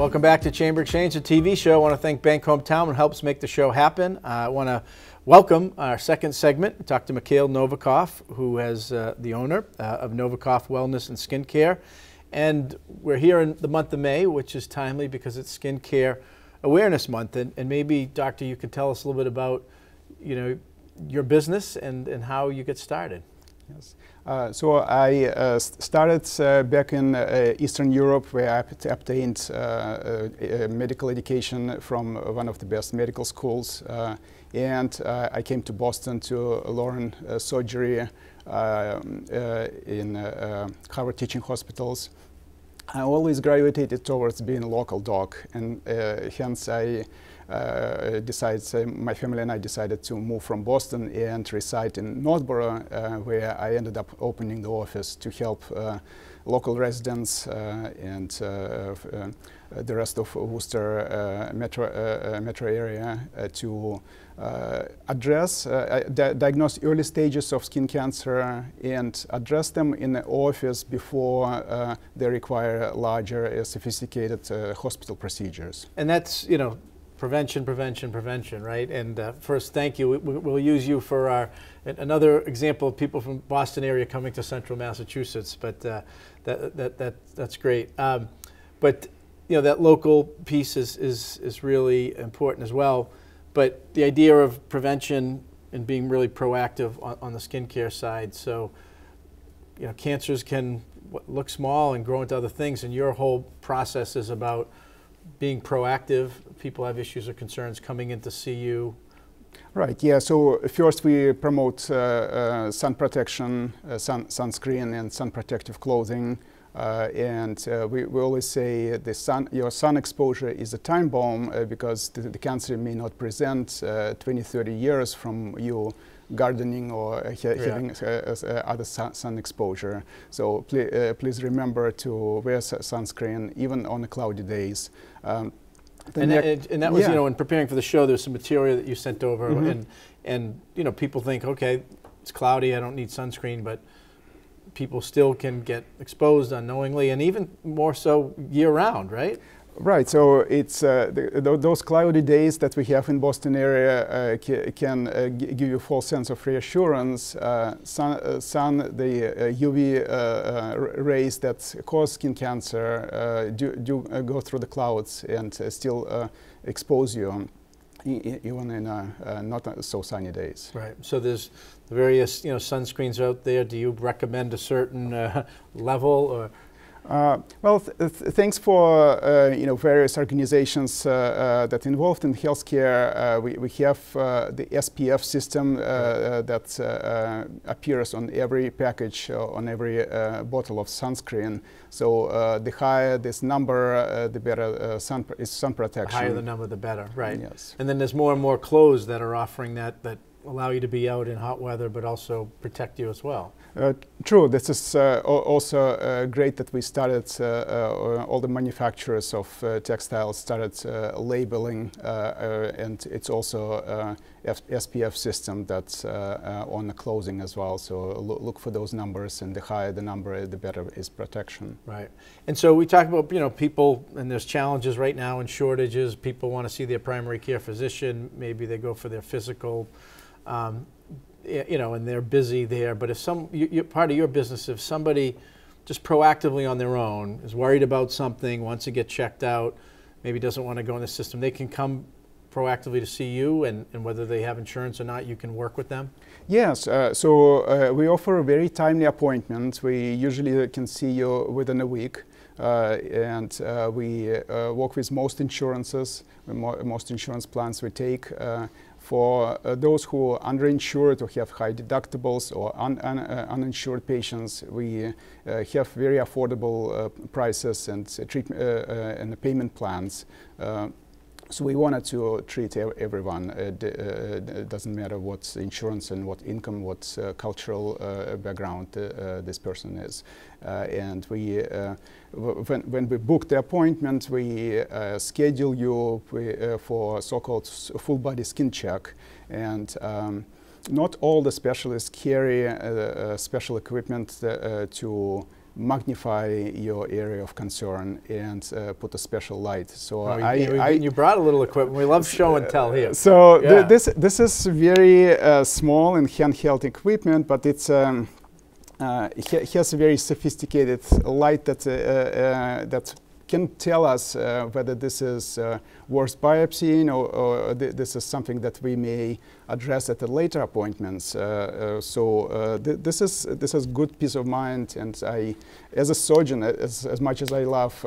Welcome back to Chamber Exchange, a TV show. I want to thank Bank Hometown, who helps make the show happen. I want to welcome our second segment, Dr. Mikhail Novikov, who is the owner of Novikov Wellness and Skincare. And we're here in the month of May, which is timely because it's Skincare Awareness Month. And maybe, Doctor, you could tell us a little bit about, your business and how you get started. Yes. So I started back in Eastern Europe, where I obtained medical education from one of the best medical schools. And I came to Boston to learn surgery in Harvard teaching hospitals. I always gravitated towards being a local doc, and hence I my family and I decided to move from Boston and reside in Northborough, where I ended up opening the office to help local residents and the rest of Worcester metro area to address, diagnose early stages of skin cancer and address them in the office before they require larger, sophisticated hospital procedures. And that's, prevention, prevention, prevention, right? And first, thank you. We'll use you for another example of people from Boston area coming to Central Massachusetts, but that's great. But that local piece is really important as well. But the idea of prevention and being really proactive on the skincare side. So, cancers can look small and grow into other things, and your whole process is about being proactive. People have issues or concerns coming in to see you. Right, yeah, so first we promote sun protection, sunscreen and sun protective clothing. And we always say your sun exposure is a time bomb because the cancer may not present 20, 30 years from you gardening or having other sun exposure. So please remember to wear sunscreen even on the cloudy days. And that was, in preparing for the show, there's some material that you sent over, and people think, okay, it's cloudy, I don't need sunscreen, but people still can get exposed unknowingly, and even more so year-round, right? Right. So it's those cloudy days that we have in Boston area can give you a false sense of reassurance. The UV rays that cause skin cancer do go through the clouds and still expose you, even in not so sunny days. Right. So there's the various sunscreens out there. Do you recommend a certain level or? Well, thanks for various organizations that involved in healthcare. We have the SPF system that appears on every package, on every bottle of sunscreen. So the higher this number, the better sun protection. The higher the number, the better, right? Yes. And then there's more and more clothes that are offering that allow you to be out in hot weather, but also protect you as well. True. This is also great that we started, all the manufacturers of textiles started labeling, and it's also SPF system that's on the clothing as well. So look for those numbers, and the higher the number, the better is protection. Right. And so we talk about, people, and there's challenges right now and shortages. People want to see their primary care physician. Maybe they go for their physical, and they're busy there. But if part of your business, if somebody just proactively on their own is worried about something, wants to get checked out, maybe doesn't want to go in the system, they can come proactively to see you, and whether they have insurance or not, you can work with them? Yes, so we offer a very timely appointment. We usually can see you within a week. And we work with most insurances, most insurance plans we take. For those who are underinsured or have high deductibles or uninsured patients, we have very affordable prices and and payment plans. So we wanted to treat everyone. It doesn't matter what insurance and what income, what cultural background this person is. And we, when we book the appointment, we schedule you for so-called full body skin check. And not all the specialists carry special equipment to magnify your area of concern and put a special light. So you brought a little equipment. We love show and tell here. So this is very small and handheld equipment, but it's it has a very sophisticated light that can tell us whether this is worth biopsying or this is something that we may address at a later appointments. This is good peace of mind, and I, as a surgeon, as much as I love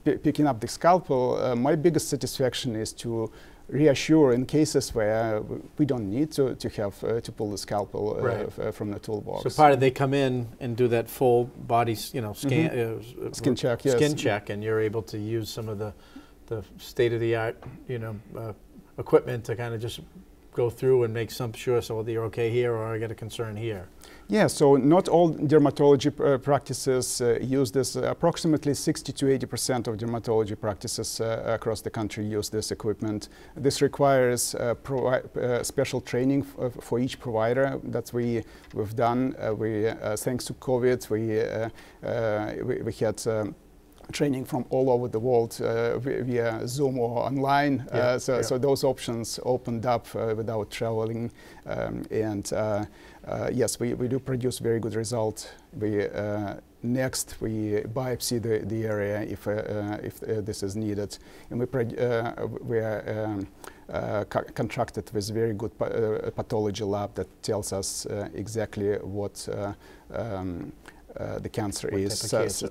picking up the scalpel, my biggest satisfaction is to reassure in cases where we don't need to have to pull the scalpel from the toolbox. So part of they come in and do that full body, scan, skin check, yes. Skin check, and you're able to use some of the state-of-the-art, equipment to kind of just go through and make sure so you're okay here or I got a concern here. Yeah, so not all dermatology practices use this. Approximately 60 to 80% of dermatology practices across the country use this equipment. This requires special training for each provider that we've done. Thanks to COVID, we had training from all over the world via Zoom or online. So those options opened up without traveling. Yes, we do produce very good results. Next, we biopsy the area if this is needed. And we are contracted with very good pathology lab that tells us exactly what the cancer is, types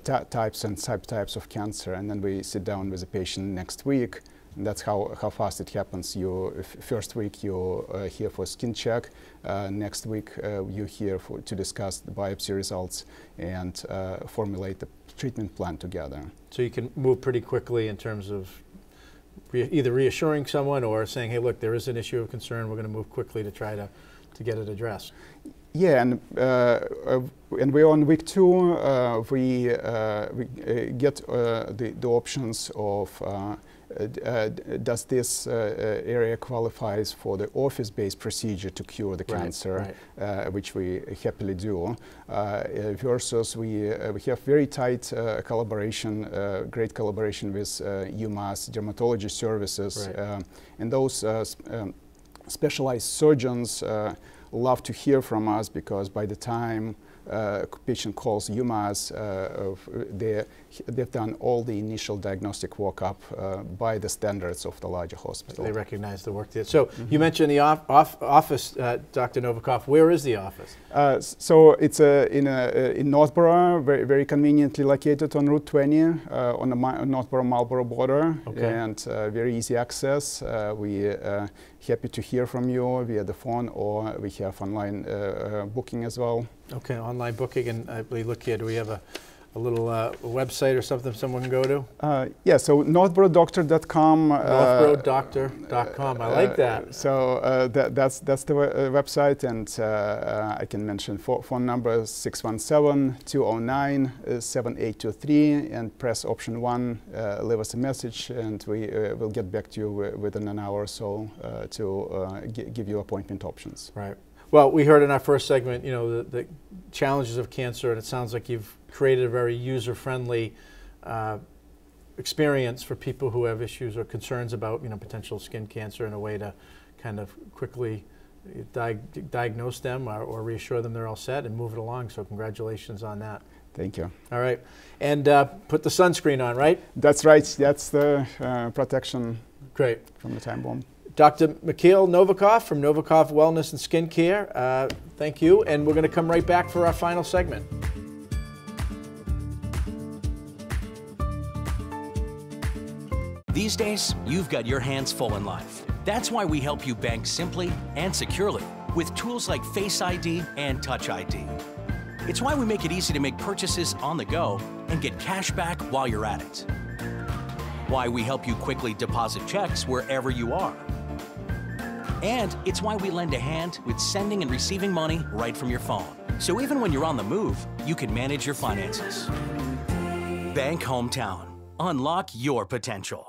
and subtypes of cancer, and then we sit down with the patient next week. And that's how fast it happens. First week you're here for skin check. Next week you're here to discuss the biopsy results and formulate the treatment plan together. So you can move pretty quickly in terms of either reassuring someone or saying, hey, look, there is an issue of concern. We're going to move quickly to try to get it addressed. Yeah, and we're on week 2. We get the options of does this area qualifies for the office-based procedure to cure the cancer, which we happily do, versus we have very tight collaboration, great collaboration with UMass Dermatology Services, and those specialized surgeons love to hear from us, because by the time patient calls UMass, they've done all the initial diagnostic workup by the standards of the larger hospital. They recognize the work there. So you mentioned the office, Dr. Novikov. Where is the office? So it's in Northborough, very conveniently located on Route 20 on the Northborough-Marlborough border, and very easy access. We happy to hear from you via the phone, or we have online booking as well. Okay, online booking, and I believe, look here, do we have a little website or something someone can go to? Yeah, so northboroughDoctor.com. NorthboroughDoctor.com, I like that. So that's the website, and I can mention phone number 617-209-7823, and press option 1, leave us a message, and we will get back to you within an hour or so to give you appointment options. Right. Well, we heard in our first segment, the challenges of cancer, and it sounds like you've created a very user-friendly experience for people who have issues or concerns about, potential skin cancer, in a way to kind of quickly diagnose them or reassure them they're all set and move it along. So congratulations on that. Thank you. All right. And put the sunscreen on, right? That's right. That's the protection. Great. From the time bomb. Dr. Mikhail Novikov from Novikov Wellness and Skincare, thank you. And we're going to come right back for our final segment. These days, you've got your hands full in life. That's why we help you bank simply and securely with tools like Face ID and Touch ID. It's why we make it easy to make purchases on the go and get cash back while you're at it. Why we help you quickly deposit checks wherever you are. And it's why we lend a hand with sending and receiving money right from your phone. So even when you're on the move, you can manage your finances. Bank Hometown. Unlock your potential.